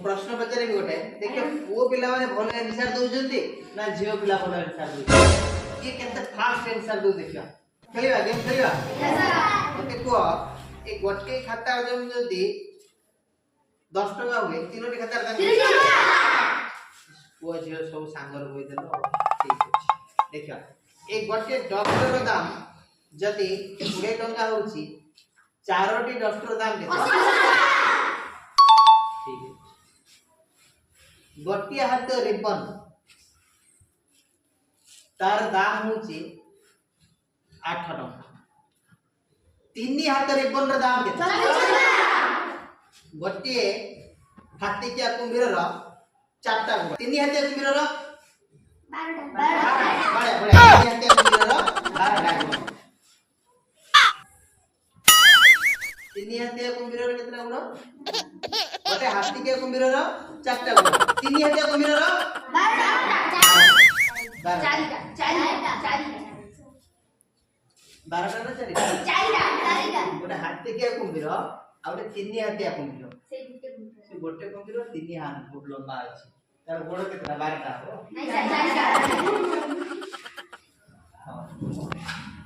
प्रश्न पचारे गोटे देखियो पुओ पिला माने भलो आंसर दउजंती ना झियो पिला भलो आंसर दउजंती ये केते फास्ट आंसर दउ देखियो खेलिबा गेम खेलिबा यस सर ओके को ए गोटे खाता जम जदी 10 टका हुए तीनोटी खाता दाम पुओ झियो सब सांगर होई देलो ठीक अछि देखियो ए गोटे डॉक्टर रो दाम जदी 20 टका होउची चारोटी डॉक्टर दाम केते ठीक है गोटिया हाथ रिबन तार दाम होची 8 टका तीन हाथ रिबन रो दाम केते गोटिए हाथिकिया कुंभीर रो 4टा तीन हाथ कुंभीर रो 12टा बड़े हाथिया कुंभीर रो 12टा तीन हाथिया कुंभीर रो केतना गुण गोटे हाथिकिया कुंभीर रो 4टा गुण तीन हाथिया कुंभीर रो 12टा 4टा गोटे हाथिकिया कुंभीर आ गोटे तीन हाथिया कुंभीर से गोटे कुंभीर तीन हाथ फुट लंबा अछि तार गोड़ केतना 12टा हो नहीं 4टा